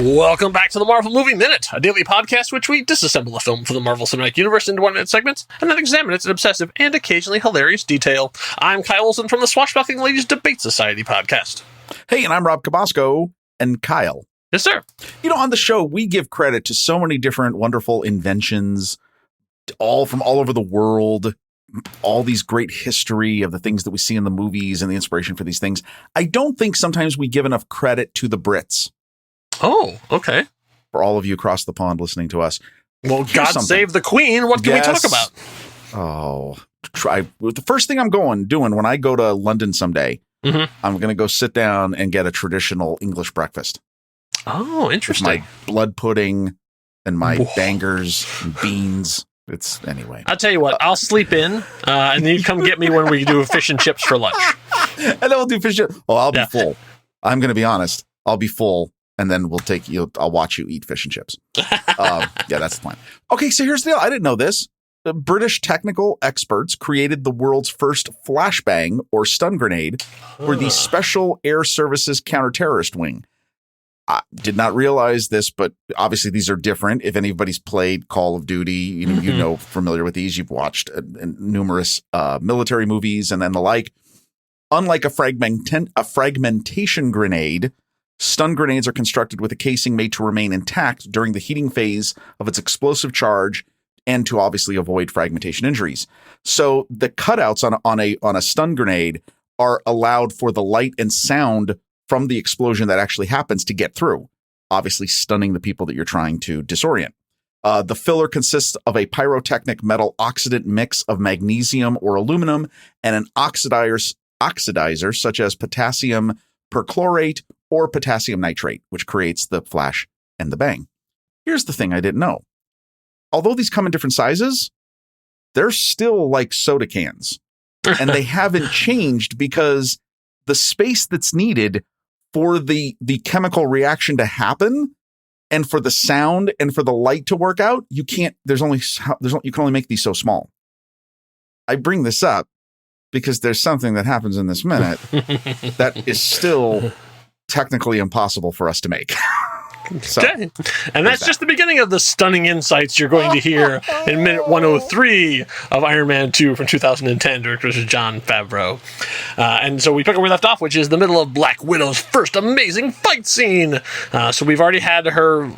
Welcome back to the Marvel Movie Minute, a daily podcast which we disassemble a film from the Marvel Cinematic Universe into 1-minute segments and then examine its obsessive and occasionally hilarious detail. I'm Kyle Olson from the Swashbuckling Ladies Debate Society podcast. Hey, and I'm Rob Cabasco. And Kyle. Yes, sir. You know, on the show, we give credit to so many different wonderful inventions, all from all over the world, all these great history of the things that we see in the movies and the inspiration for these things. I don't think sometimes we give enough credit to the Brits. Oh, okay. For all of you across the pond listening to us. Well, God save the Queen. What can we talk about? Oh, the first thing I'm doing when I go to London someday, I'm going to go sit down and get a traditional English breakfast. Oh, interesting. With my blood pudding and my bangers and beans. Anyway. I'll tell you what, I'll sleep in, and then you come get me when we do fish and chips for lunch. And then we'll do fish and chips. Oh, I'll be full. I'm going to be honest. I'll be full. And then we'll take you. I'll watch you eat fish and chips. Yeah, that's the plan. Okay, so here's the deal. I didn't know this. The British technical experts created the world's first flashbang or stun grenade for the Special Air Services Counter-Terrorist Wing. I did not realize this, but obviously these are different. If anybody's played Call of Duty, you know, familiar with these. You've watched numerous military movies and then the like. Unlike a fragmentation grenade, stun grenades are constructed with a casing made to remain intact during the heating phase of its explosive charge and to obviously avoid fragmentation injuries. So the cutouts on a stun grenade are allowed for the light and sound from the explosion that actually happens to get through, obviously stunning the people that you're trying to disorient. The filler consists of a pyrotechnic metal oxidant mix of magnesium or aluminum and an oxidizer such as potassium perchlorate or potassium nitrate, which creates the flash and the bang. Here's the thing I didn't know. Although these come in different sizes, they're still like soda cans. And they haven't changed because the space that's needed for the chemical reaction to happen and for the sound and for the light to work out, you can only make these so small. I bring this up because there's something that happens in this minute that is still technically impossible for us to make. So, okay. And that's just the beginning of the stunning insights you're going to hear in minute 103 of Iron Man 2 from 2010, director is Jon Favreau. And so we pick up where we left off, which is the middle of Black Widow's first amazing fight scene. So we've already had her,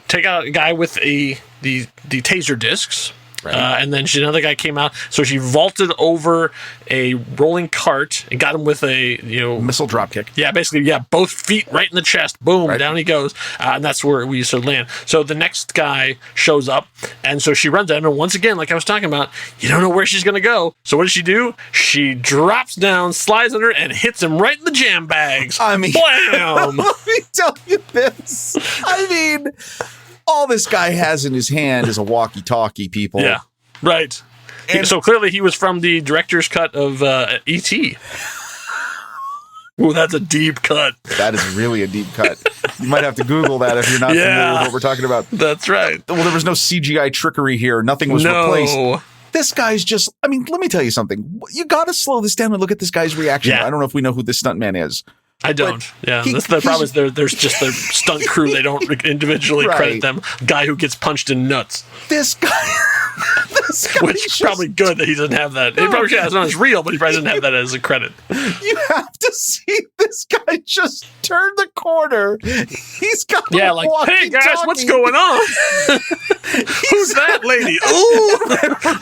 take out a guy with the taser discs. Right. And then another guy came out. So she vaulted over a rolling cart and got him with a missile dropkick. Yeah, basically, both feet right in the chest. Boom, down he goes. And that's where we sort of land. So the next guy shows up, and so she runs at him. And once again, like I was talking about, you don't know where she's going to go. So what does she do? She drops down, slides under, and hits him right in the jam bags. I mean, blam! Let me tell you this. I mean, all this guy has in his hand is a walkie-talkie, people. Yeah, right. And so clearly he was from the director's cut of E.T. Ooh, that's a deep cut. That is really a deep cut. You might have to Google that if you're not familiar with what we're talking about. That's right. Well, there was no CGI trickery here. Nothing was replaced. This guy's just, let me tell you something. You got to slow this down and look at this guy's reaction. Yeah. I don't know if we know who this stuntman is. I don't. The problem is there's just the stunt crew. They don't individually credit them. Guy who gets punched in nuts. This guy. Which is probably good that he doesn't have that. He probably has it on his reel, but he probably doesn't have that as a credit. You have to see this guy just turn the corner. He's got hey guys, what's going on? Who's that lady? Ooh,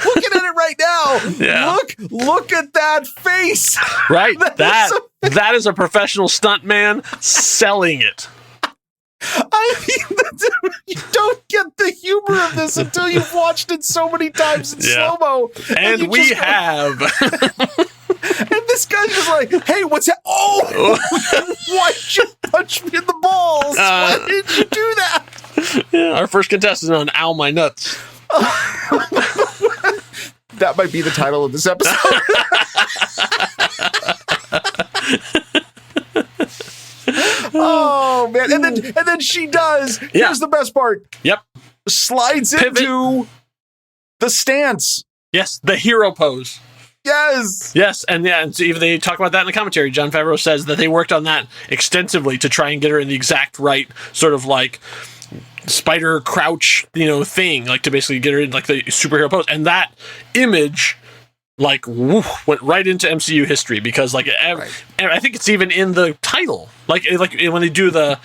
looking at it right now. Yeah. Look at that face. Right. That is a professional stuntman selling it. I mean, you don't get the humor of this until you've watched it so many times in slow-mo. And we have. And this guy's just like, hey, what's that? Oh, why'd you punch me in the balls? Why did you do that? Yeah, our first contestant on Ow My Nuts. That might be the title of this episode. Oh man! And then she does. Here's the best part. Yep. Slides into the stance. Yes, the hero pose. Yes, and so even they talk about that in the commentary. Jon Favreau says that they worked on that extensively to try and get her in the exact right sort of like spider crouch, thing, like to basically get her in like the superhero pose. And that image like went right into MCU history because like I think it's even in the title. Like when they do the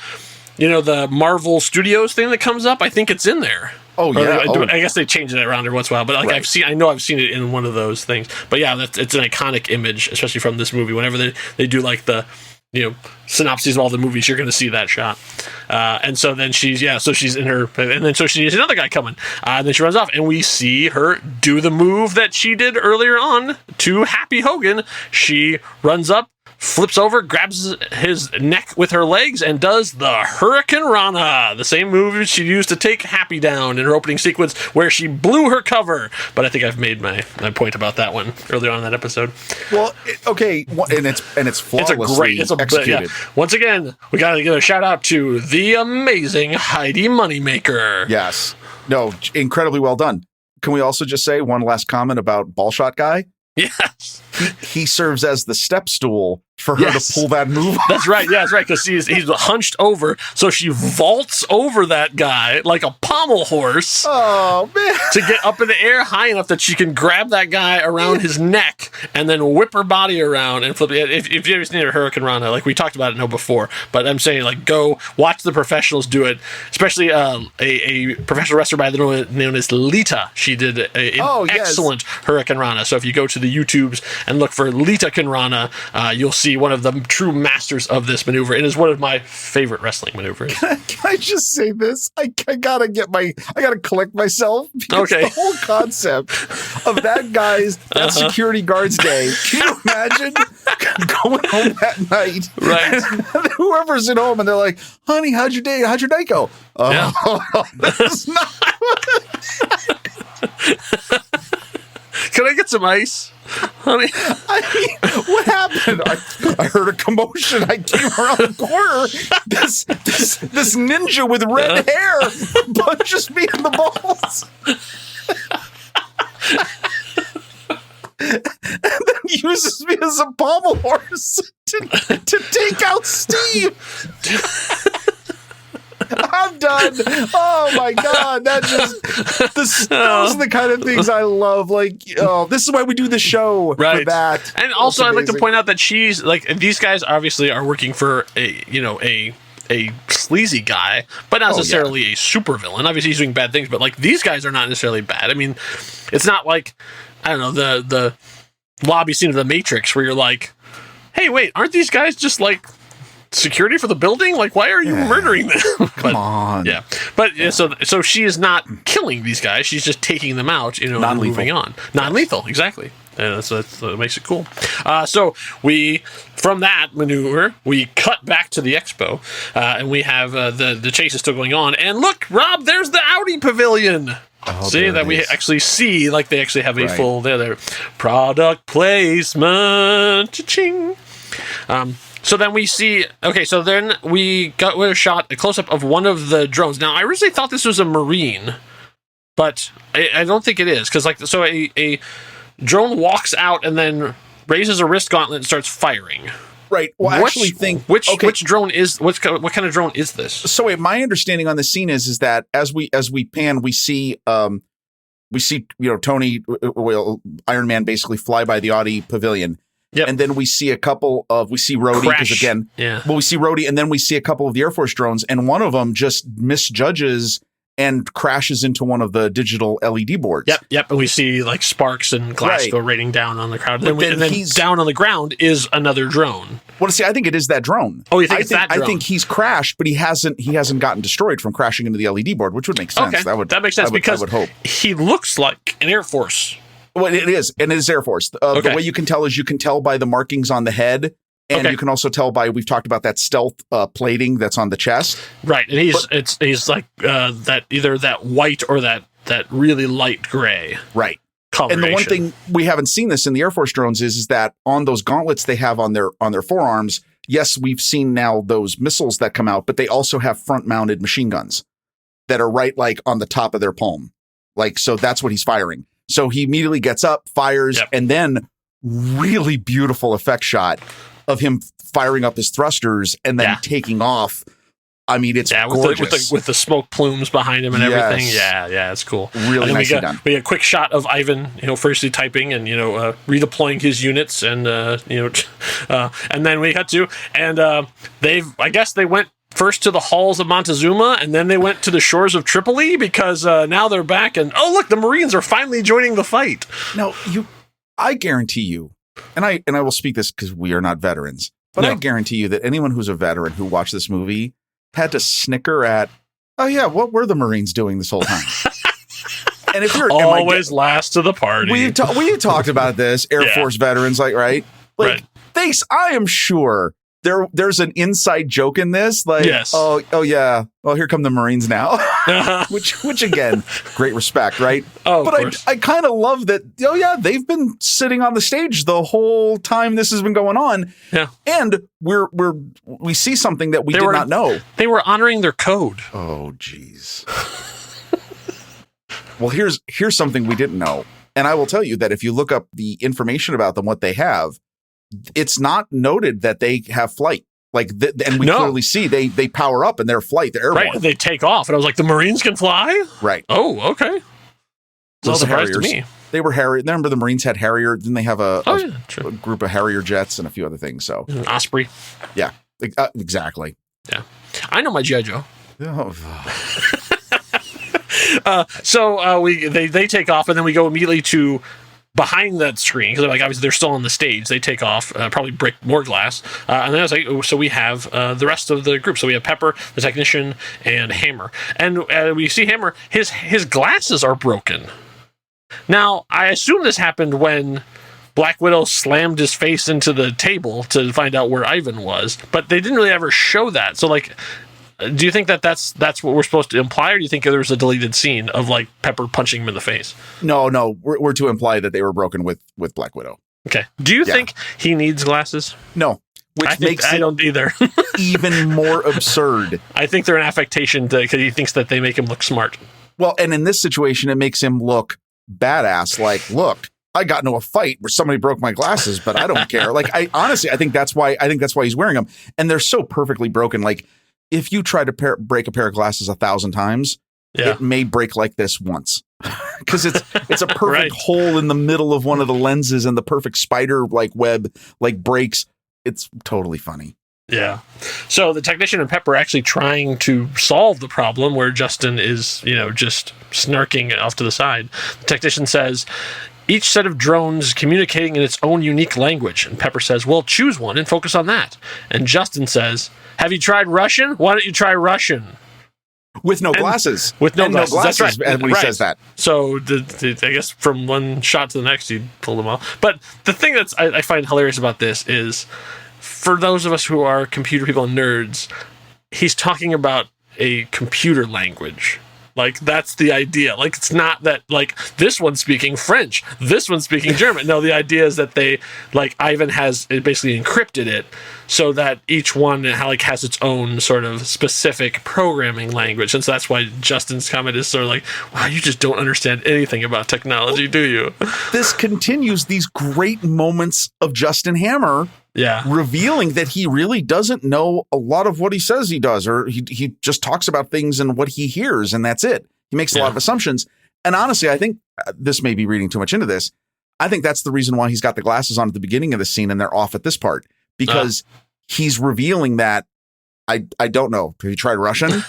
the Marvel Studios thing that comes up, I think it's in there. Oh yeah, I guess they change it around every once in a while, but like I know I've seen it in one of those things. But yeah, it's an iconic image, especially from this movie. Whenever they do like the synopses of all the movies, you're going to see that shot. And so then she's in her, and then so she sees another guy coming, and then she runs off, and we see her do the move that she did earlier on to Happy Hogan. She runs up, flips over, grabs his neck with her legs, and does the Hurricane Rana, the same move she used to take Happy down in her opening sequence where she blew her cover. But I think I've made my point about that one earlier on in that episode. Well, okay, and it's flawlessly executed. Yeah. Once again, we got to give a shout out to the amazing Heidi Moneymaker. Yes. No, incredibly well done. Can we also just say one last comment about Ballshot Guy? Yes. He serves as the step stool for her to pull that move off. That's right. Yeah, that's right. Because he's hunched over, so she vaults over that guy like a pommel horse. Oh man! To get up in the air high enough that she can grab that guy around his neck and then whip her body around and flip it. If you've ever seen a Hurricane Rana, like we talked about it before, but I'm saying like go watch the professionals do it, especially a professional wrestler by the known as Lita. She did an excellent Hurricane Rana. So if you go to the YouTubes and look for Lita Rana, you'll see one of the true masters of this maneuver. It is one of my favorite wrestling maneuvers. Can I just say this? I gotta collect myself. Okay. The whole concept of that security guard's day. Can you imagine going home that night? Right. And whoever's at home and they're like, honey, how'd your night go? That's not. Can I get some ice? Honey. What happened? I heard a commotion. I came around the corner. This ninja with red hair punches me in the balls. And then uses me as a pommel horse to take out Steve. I'm done. Oh my God. Those are the kind of things I love. Like, this is why we do the show for that. And also I'd like to point out that she's like, these guys obviously are working for a sleazy guy, but not necessarily a super villain. Obviously he's doing bad things, but like these guys are not necessarily bad. I mean, it's not like, I don't know, the lobby scene of the Matrix where you're like, hey, wait, aren't these guys just like security for the building? Like, why are you murdering them? Come on. Yeah. But so she is not killing these guys. She's just taking them out, and moving on. Non-lethal, exactly. And that's what makes it cool. So from that maneuver, we cut back to the expo, and we have the chase is still going on. And look, Rob, there's the Audi pavilion. See that we actually see, like they actually have a full their product placement. Cha-ching. So then we see, so then we got a shot, a close-up of one of the drones. Now, I originally thought this was a Marine, but I don't think it is. Because, a drone walks out and then raises a wrist gauntlet and starts firing. Right. Well, I actually think... Which drone is... what kind of drone is this? So my understanding on the scene is that as we pan, we see Tony, Iron Man basically fly by the Audi pavilion. Yep. And then we see we see Rhodey because again, we see Rhodey, and then we see a couple of the Air Force drones, and one of them just misjudges and crashes into one of the digital LED boards. Yep. And we see like sparks and glass go raining down on the crowd. And then down on the ground is another drone. Well, see, I think it is that drone. Oh, you think it's that drone? I think he's crashed, but he hasn't gotten destroyed from crashing into the LED board, which would make sense. Okay. That makes sense because I would hope. He looks like an Air Force. Well, it is, and it is Air Force. The way you can tell is you can tell by the markings on the head, and you can also tell by, we've talked about that stealth plating that's on the chest. Right, and he's like that, either that white or that really light gray. Right. And the one thing we haven't seen this in the Air Force drones is that on those gauntlets they have on their forearms, yes, we've seen now those missiles that come out, but they also have front-mounted machine guns that are right like on the top of their palm. Like, so that's what he's firing. So he immediately gets up, fires, and then really beautiful effect shot of him firing up his thrusters and then taking off. I mean, it's gorgeous. With the smoke plumes behind him and everything. Yes. Yeah, it's cool. Really nicely done. We got a quick shot of Ivan, firstly typing and redeploying his units, and and then we got to, and I guess they went first to the halls of Montezuma, and then they went to the shores of Tripoli because now they're back, and oh look, the Marines are finally joining the fight. No, I guarantee you, and I will speak this because we are not veterans, but I guarantee you that anyone who's a veteran who watched this movie had to snicker at, oh yeah, what were the Marines doing this whole time? And if you're always last to the party, we talked about this, Air Force veterans, I am sure there's an inside joke in this, oh yeah, well here come the Marines now, which again, great respect, right? Oh, but I kind of love that. Oh yeah, they've been sitting on the stage the whole time this has been going on. Yeah, and we see something that we did not know. They were honoring their code. Oh geez. Well, here's something we didn't know, and I will tell you that if you look up the information about them, what they have, it's not noted that they have flight. And we clearly see they power up and they're flight. They're airborne. Right, they take off, and I was like, the Marines can fly. Right. Oh, okay. It's a surprise to me. They were Harrier. Remember, the Marines had Harrier. Then they have a group of Harrier jets and a few other things. So Osprey. Yeah, exactly. Yeah, I know my GI Joe. They take off, and then we go immediately to behind that screen, because obviously they're still on the stage. They take off, probably break more glass, and then I was like, so we have the rest of the group. So we have Pepper, the technician, and Hammer, and we see Hammer. His glasses are broken. Now I assume this happened when Black Widow slammed his face into the table to find out where Ivan was, but they didn't really ever show that. So do you think that's what we're supposed to imply, or do you think there was a deleted scene of Pepper punching him in the face? No, we're to imply that they were broken with Black Widow. Okay. Do you think he needs glasses? No, I don't either. even more absurd. I think they're an affectation because he thinks that they make him look smart. Well, and in this situation, it makes him look badass. Look, I got into a fight where somebody broke my glasses, but I don't care. I think that's why he's wearing them, and they're so perfectly broken. If you try to break a pair of glasses 1,000 times, it may break like this once, because it's a perfect hole in the middle of one of the lenses, and the perfect spider web breaks. It's totally funny. Yeah. So the technician and Pepper are actually trying to solve the problem where Justin is, just snarking off to the side. The technician says, each set of drones communicating in its own unique language. And Pepper says, well, choose one and focus on that. And Justin says, have you tried Russian? Why don't you try Russian? With no glasses. With no glasses. That's right. And when he says that. So I guess from one shot to the next, he pulled them off. But the thing I find hilarious about this is, for those of us who are computer people and nerds, he's talking about a computer language. That's the idea. It's not that, this one's speaking French, this one's speaking German. No, the idea is that they, Ivan has basically encrypted it so that each one, has its own sort of specific programming language. And so that's why Justin's comment is sort of wow, you just don't understand anything about technology, do you? This continues these great moments of Justin Hammer. Yeah. Revealing that he really doesn't know a lot of what he says he does, or he just talks about things and what he hears, and that's it. He makes a lot of assumptions. And honestly, I think this may be reading too much into this. I think that's the reason why he's got the glasses on at the beginning of the scene and they're off at this part, because he's revealing that I don't know. Have you tried Russian?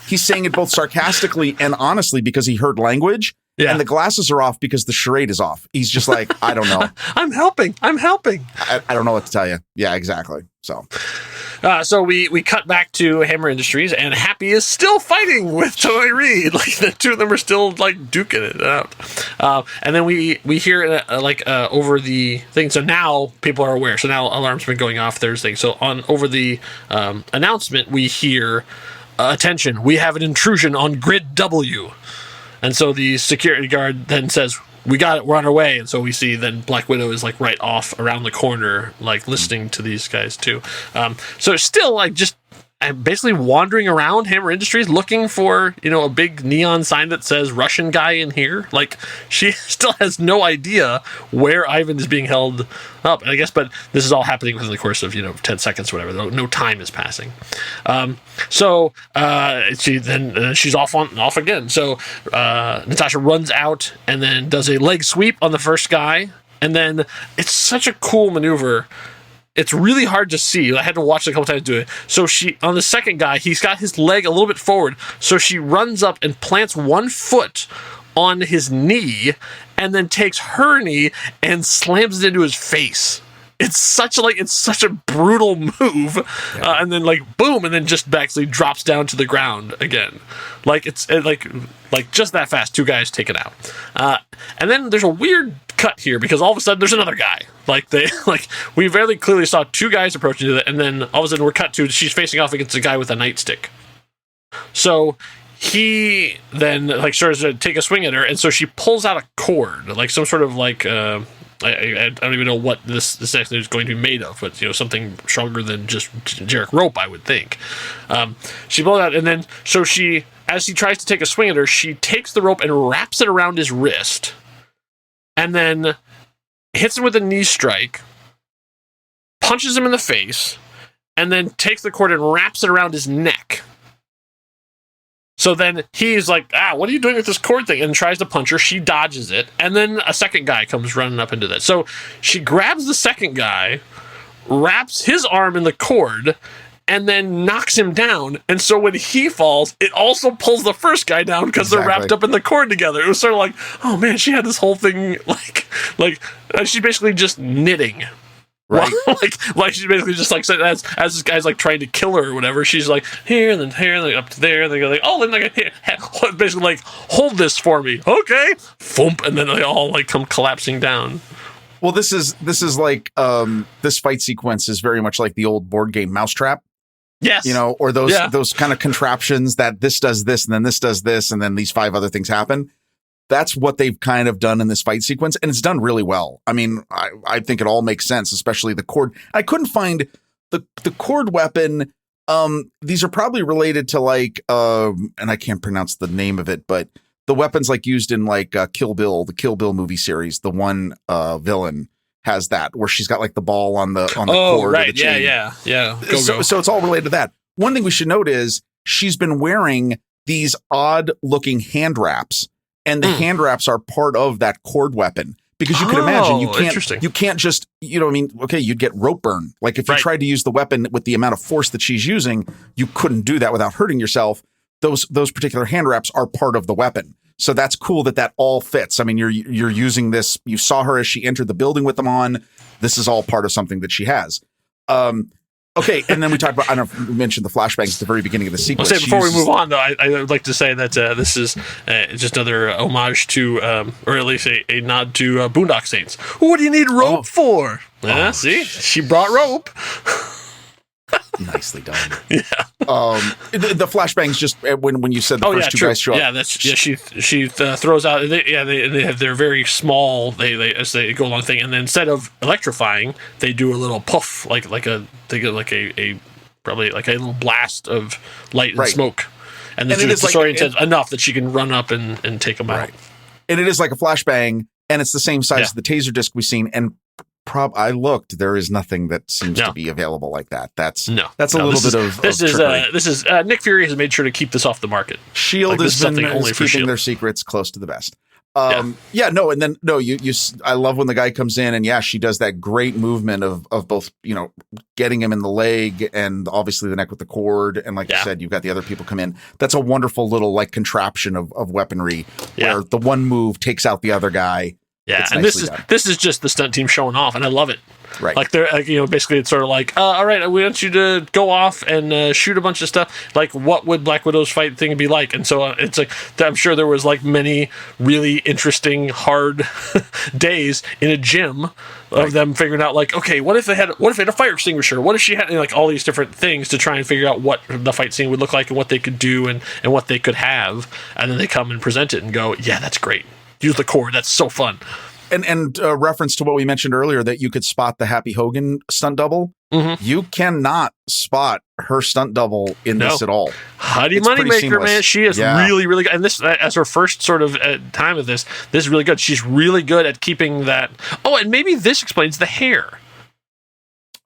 He's saying it both sarcastically and honestly because he heard language. Yeah. And the glasses are off because the charade is off. He's just I don't know. I'm helping. I don't know what to tell you. Yeah, exactly. So we cut back to Hammer Industries, and Happy is still fighting with Toy Reed. The two of them are still duking it out. And then we hear over the thing. So now people are aware. So now alarms been going off. There's things. So over the announcement, we hear, attention, we have an intrusion on Grid W. And so the security guard then says, we got it, we're on our way. And so we see then Black Widow is right off around the corner, listening to these guys too. So it's still just and basically wandering around Hammer Industries looking for, a big neon sign that says Russian guy in here. Like, she still has no idea where Ivan is being held up. And I guess, but this is all happening within the course of, 10 seconds or whatever. No time is passing. So she's off again. So Natasha runs out and then does a leg sweep on the first guy. And then it's such a cool maneuver. It's really hard to see. I had to watch it a couple times do it. So on the second guy, he's got his leg a little bit forward. So she runs up and plants one foot on his knee and then takes her knee and slams it into his face. It's such a brutal move, and then boom, and then just actually drops down to the ground again. It's just that fast. Two guys take it out, and then there's a weird cut here because all of a sudden there's another guy. We very clearly saw two guys approaching it, and then all of a sudden we're cut to she's facing off against a guy with a nightstick. So he then starts to take a swing at her, and so she pulls out a cord, some sort of I don't even know what this actually is going to be made of, but something stronger than just generic rope, I would think. She pulls it out, and then so as he tries to take a swing at her, she takes the rope and wraps it around his wrist, and then hits him with a knee strike, punches him in the face, and then takes the cord and wraps it around his neck. So then he's like, what are you doing with this cord thing? And tries to punch her. She dodges it. And then a second guy comes running up into that. So she grabs the second guy, wraps his arm in the cord, and then knocks him down. And so when he falls, it also pulls the first guy down because they're wrapped up in the cord together. It was sort of like, oh man, she had this whole thing she's basically just knitting. Right, she's basically just as this guy's trying to kill her or whatever, she's here and then up to there, and they go then here, basically hold this for me, okay, thump, and then they all come collapsing down. Well, this is this fight sequence is very much like the old board game Mousetrap. Yes, or those kind of contraptions that this does this and then this does this and then these 5 other things happen. That's what they've kind of done in this fight sequence, and it's done really well. I mean, I think it all makes sense, especially the cord. I couldn't find the cord weapon. These are probably related to and I can't pronounce the name of it, but the weapons used in Kill Bill, the Kill Bill movie series. The one villain has that where she's got the ball on the cord. Right, or the chain. yeah. So it's all related to that. One thing we should note is she's been wearing these odd looking hand wraps. And the hand wraps are part of that cord weapon because you can imagine you can't just, okay, you'd get rope burn. If you tried to use the weapon with the amount of force that she's using, you couldn't do that without hurting yourself. Those particular hand wraps are part of the weapon. So that's cool that all fits. I mean, you're using this. You saw her as she entered the building with them on. This is all part of something that she has. Okay, and then we talked about, I don't know if we mentioned the flashbangs at the very beginning of the sequence. Before we move on, though, I would like to say that this is just another homage to, or at least a nod to Boondock Saints. What do you need rope for? See? She brought rope. Nicely done. Yeah. The flashbangs just when you said the first two guys show up. Yeah, she throws out. They have their very small. They as they go along thing, and then instead of electrifying, they do a little puff, they get probably a little blast of light and smoke, and then it's disoriented enough that she can run up and take them out. And it is like a flashbang, and it's the same size as the taser disc we've seen, and. I looked. There is nothing that seems to be available like that. That's a little bit of trickery. This is Nick Fury has made sure to keep this off the market. Shield has been keeping their secrets close to the vest. I love when the guy comes in and she does that great movement of both getting him in the leg and obviously the neck with the cord, and you said, you've got the other people come in. That's a wonderful little contraption of weaponry where the one move takes out the other guy. Yeah, and this is just the stunt team showing off, and I love it. Right. They're basically it's sort of all right, we want you to go off and shoot a bunch of stuff. What would Black Widow's fight thing be like? And so it's I'm sure there was many really interesting hard days in a gym of them figuring out okay, what if they had a fire extinguisher? What if she had all these different things to try and figure out what the fight scene would look like and what they could do and what they could have, and then they come and present it and go, yeah, that's great. Use the cord. That's so fun. and reference to what we mentioned earlier that you could spot the Happy Hogan stunt double. Mm-hmm. You cannot spot her stunt double in this at all. Heidi Moneymaker, man, she is really, really good. And this, as her first sort of time of this is really good. She's really good at keeping that. Oh, and maybe this explains the hair.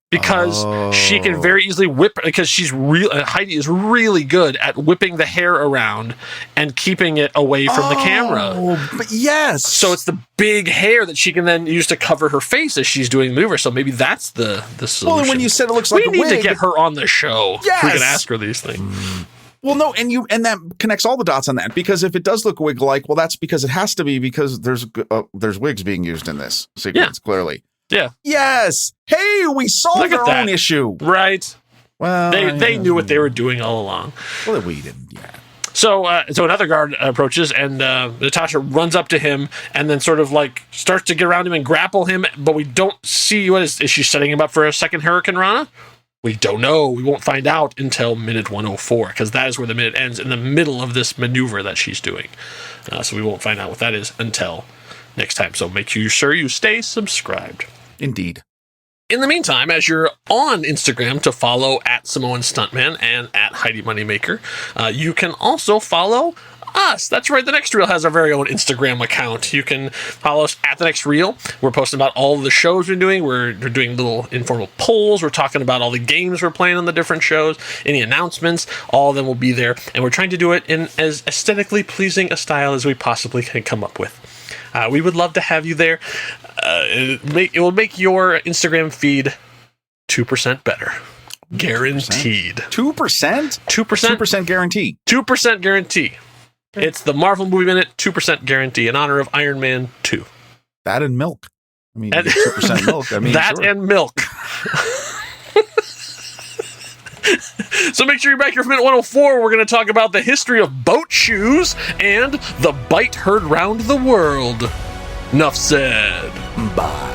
Because she can very easily whip, because Heidi is really good at whipping the hair around and keeping it away from the camera. But yes. So it's the big hair that she can then use to cover her face as she's doing the maneuver. So maybe that's the solution. Well, and when you said it looks like a wig, we need to get her on the show. Yes. We can ask her these things. Well, no, and that connects all the dots on that, because if it does look wig-like, well, that's because it has to be, because there's wigs being used in this sequence, clearly. Yeah. Yes. Hey, we solved our own issue. Right. Well, they knew what they were doing all along. Well, we didn't. Yeah. So another guard approaches, and Natasha runs up to him, and then sort of like starts to get around him and grapple him. But we don't see is she setting him up for a second Hurricane Rana? We don't know. We won't find out until minute 104, because that is where the minute ends, in the middle of this maneuver that she's doing. So we won't find out what that is until next time. So make sure you stay subscribed. Indeed. In the meantime, as you're on Instagram to follow at Samoan Stuntman and at Heidi Moneymaker, you can also follow us. That's right. The Next Reel has our very own Instagram account. You can follow us at The Next Reel. We're posting about all the shows we're doing. We're doing little informal polls. We're talking about all the games we're playing on the different shows, any announcements. All of them will be there. And we're trying to do it in as aesthetically pleasing a style as we possibly can come up with. We would love to have you there. It will make your Instagram feed 2% better. Guaranteed. 2%? 2%? 2% guarantee. 2% guarantee. It's the Marvel Movie Minute 2% guarantee in honor of Iron Man 2. That and milk. I mean, 2% milk. I mean, that sure. And milk. So make sure you're back here for minute 104. We're going to talk about the history of boat shoes and the bite heard round the world. Enough said. Bye.